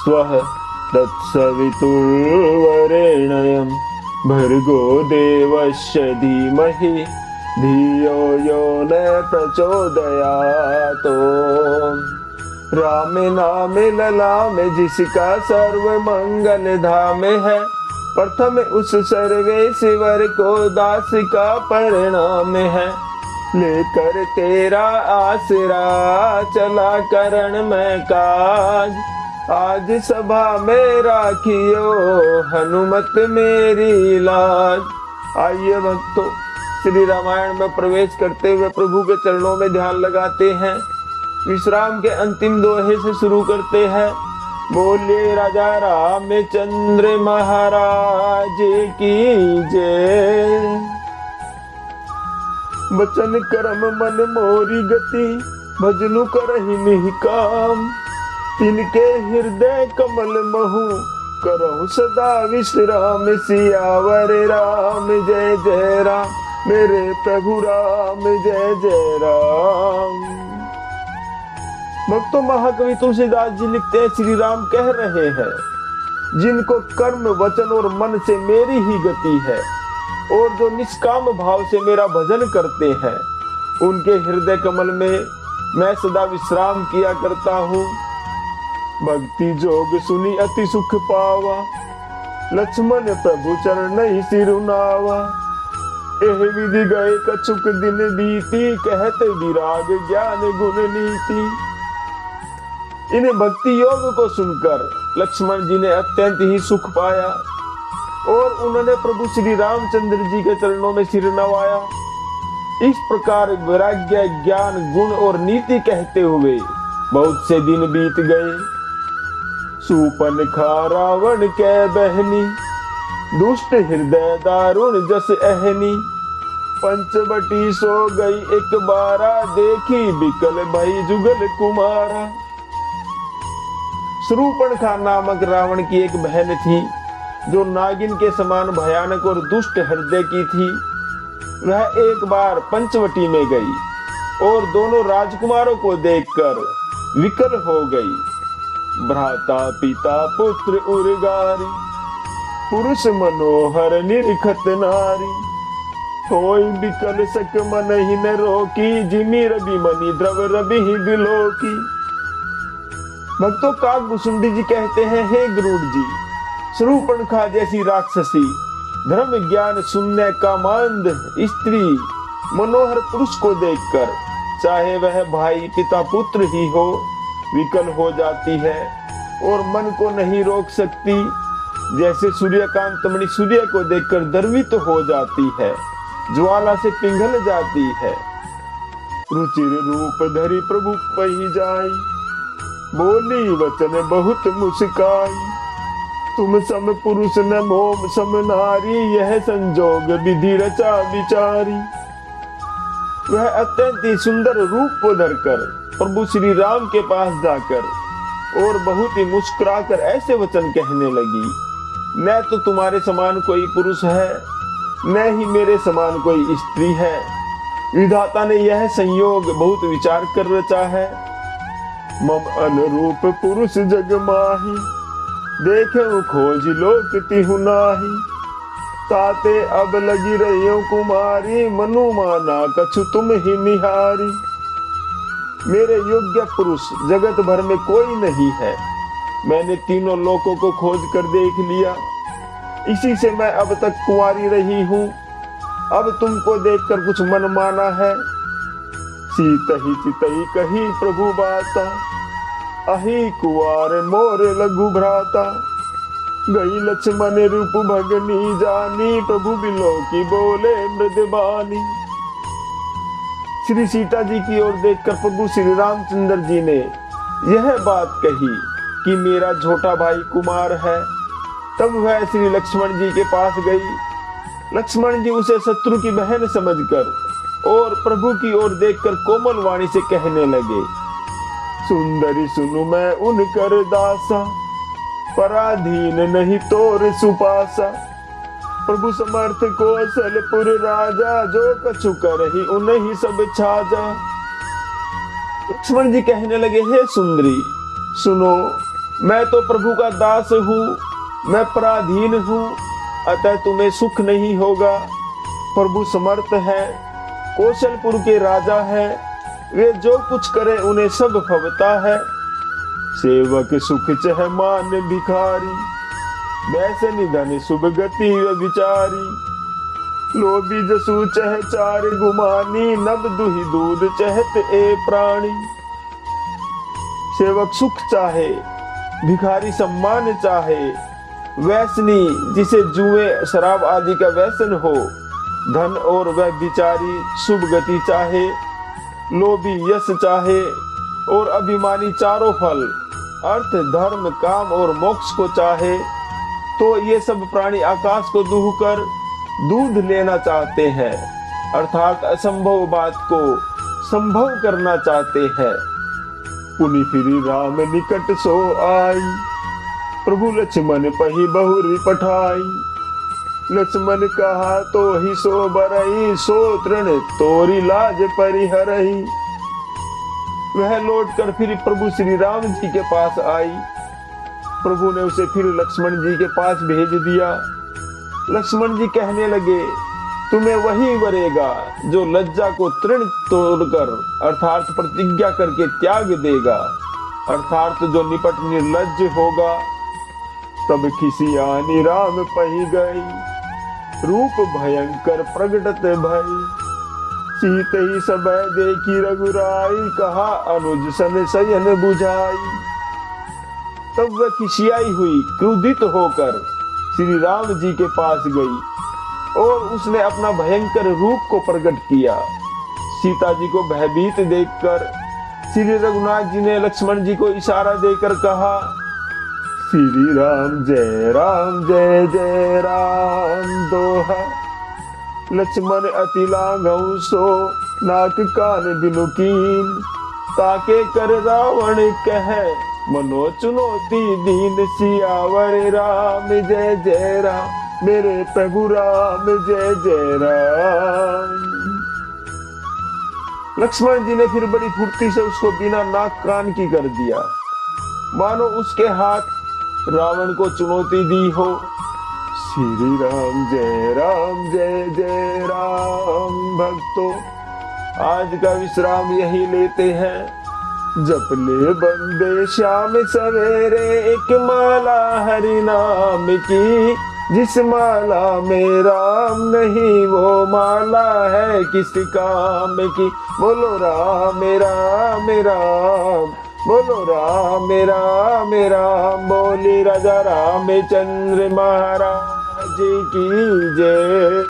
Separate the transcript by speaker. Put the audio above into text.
Speaker 1: स्वः तत्सवितुर्वरेण्यं भर्गो देवस्य धीमहि धियो यो न प्रचोदयात्। राम नाम ललाम जिसका सर्व मंगल धाम है, प्रथम उस सर्वेश्वर को दास का परिणाम है। लेकर तेरा आसरा चला करण में काज, आज सभा में राखियो हनुमत मेरी लाज। आइए भक्तों, श्री रामायण में प्रवेश करते हुए प्रभु के चरणों में ध्यान लगाते हैं। विश्राम के अंतिम दोहे से शुरू करते हैं। बोले राजा रामचंद्र महाराज की जय। बचन कर्म मन मोरी गति, भजनु करहि निहिकाम। तिनके हृदय कमल महु, करहु सदा विश्राम। सियावर राम जय जय राम, मेरे प्रभु राम जय जय राम। भक्तों, महाकवि तुलसीदास जी लिखते हैं, श्री राम कह रहे हैं, जिनको कर्म वचन और मन से मेरी ही गति है और जो निष्काम भाव से मेरा भजन करते हैं, उनके हृदय कमल में मैं सदा विश्राम किया करता हूँ। भक्ति जोग सुनी अति सुख पावा, लक्ष्मण प्रभु चरण ही सिरुनावा। एह विधि गए कछुक दिन बीती, कहते विराग ज्ञान गुण नीति। इन भक्ति योग को सुनकर लक्ष्मण जी ने अत्यंत ही सुख पाया और उन्होंने प्रभु श्री रामचंद्र जी के चरणों में सिर नवाया। इस प्रकार वैराग्य ज्ञान गुण और नीति कहते हुए बहुत से दिन बीत गए। सूपनखा रावण के बहनी, दुष्ट हृदय दारुण जस अहनी। पंचवटी सो गई एक बारा, देखी बिकल भई जुगल कुमारा। शूर्पणखा नामक रावण की एक बहन थी, जो नागिन के समान भयानक और दुष्ट हृदय की थी। वह एक बार पंचवटी में गई और दोनों राजकुमारों को देखकर विकल हो गई। भ्राता पिता पुत्र उर्गारी, पुरुष मनोहर निरखत नारी। होई बिकल सक मन ही न रोकी, जिमी रवि मणि द्रव रवि ही बिलोकी। भक्तों, काकभूषुंडी जी कहते हैं, हे गरुड़ जी, शूर्पणखा जैसी राक्षसी धर्म ज्ञान शून्य कामांध स्त्री मनोहर पुरुष को देखकर, चाहे वह भाई पिता पुत्र ही हो, विकल हो जाती है और मन को नहीं रोक सकती। जैसे सूर्यकांत मणि सूर्य को देखकर द्रवित हो जाती है, ज्वाला से पिघल जाती है। रुचिर रूप धरि प्रभु पही जाई, बोली वचन बहुत मुस्काई। तुम सम पुरुष न मोम सम नारी, यह संजोग विधि रचा विचारी। वह अत्यंत ही सुंदर रूप को धरकर प्रभु श्री राम के पास जाकर और बहुत ही मुस्कुराकर ऐसे वचन कहने लगी, न तो तुम्हारे समान कोई पुरुष है, न ही मेरे समान कोई स्त्री है। विधाता ने यह संयोग बहुत विचार कर रचा है। मम अनुरूप पुरुष जग माही, देखे खोज लोक तिहु नाही। ताते अब लगी रहियो कुमारी, मनु माना कछु तुम ही निहारी। मेरे योग्य पुरुष जगत भर में कोई नहीं है। मैंने तीनों लोकों को खोज कर देख लिया, इसी से मैं अब तक कुंवारी रही हूँ। अब तुमको देखकर कुछ मन माना है। सीतहि चितहि कही प्रभु बाता, अहि कुवार मोर लघु भ्राता। गई लक्ष्मण रूप भगनी जानी, प्रभु बिलो की बोले मृदबानी। श्री सीता जी की ओर देखकर प्रभु श्री रामचंद्र जी ने यह बात कही कि मेरा छोटा भाई कुमार है। तब वह श्री लक्ष्मण जी के पास गई। लक्ष्मण जी उसे शत्रु की बहन समझकर और प्रभु की ओर देखकर कोमल वाणी से कहने लगे, सुंदरी सुनु मैं उनकर दासा, पराधीन नहीं तोर सुपासा। प्रभु समर्थ कौशलपुर राजा, जो कछु करहि उन्हीं सब छाजा। लक्ष्मण जी कहने लगे, हे सुंदरी सुनो, मैं तो प्रभु का दास हूँ, मैं पराधीन हूँ, अतः तुम्हें सुख नहीं होगा। प्रभु समर्थ है, कौशलपुर के राजा है, वे जो कुछ करे उन्हें सब फबता है। सेवक सुख चह मान भिखारी, वैसे निधन शुभ गति विचारी। लोभी जसु चह चार गुमानी, नब दुहि दूध चहत ए प्राणी। सेवक सुख चाहे, भिखारी सम्मान चाहे, वैसनी जिसे जुए शराब आदि का व्यसन हो, धन और वह बिचारी शुभ गति चाहे, लोभी यश चाहे और अभिमानी चारों फल अर्थ धर्म काम और मोक्ष को चाहे, तो ये सब प्राणी आकाश को दूह कर दूध लेना चाहते हैं, अर्थात असंभव बात को संभव करना चाहते हैं। पुनि फिरी राम निकट सो आई, प्रभु लक्ष्मण पही बहुरी पठाई। लक्ष्मण कहा तो ही सो बरई, सो तृण तोरी लाज परिहरई। वह लौटकर फिर प्रभु श्री राम जी के पास आई। प्रभु ने उसे फिर लक्ष्मण जी के पास भेज दिया। लक्ष्मण जी कहने लगे, तुम्हें वही वरेगा जो लज्जा को तृण तोड़कर अर्थात प्रतिज्ञा करके त्याग देगा, अर्थात जो निपट निर्लज्ज होगा। तब खिसियानी राम पही गई, रूप भयंकर प्रगटत भई। सीत ही सब देखी रघुराई, कहा अनुज सन शयन बुझाई। तब वह खिसियाई हुई क्रोधित होकर श्री राम जी के पास गई और उसने अपना भयंकर रूप को प्रकट किया। सीता जी को भयभीत देखकर श्री रघुनाथ जी ने लक्ष्मण जी को इशारा देकर कहा, श्री राम जय जय राम दोहा। लक्ष्मण अति लाघव सो, नाक कान बिनु कीन। ताके कर रावण कह, मनो चुनौती दीन। सियावर राम जय राम, मेरे प्रभु राम जय जय राम। लक्ष्मण जी ने फिर बड़ी फुर्ती से उसको बिना नाक कान की कर दिया, मानो उसके हाथ रावण को चुनौती दी हो। श्री राम जय जय राम। भक्तों, आज का विश्राम यही लेते हैं। जप ले बंदे श्याम सवेरे, एक माला हरि नाम की। जिस माला में राम नहीं, वो माला है किस काम की। बोलो राम राम राम, बोलो राम राम राम। बोली राजा रामचंद्र महाराज की जय।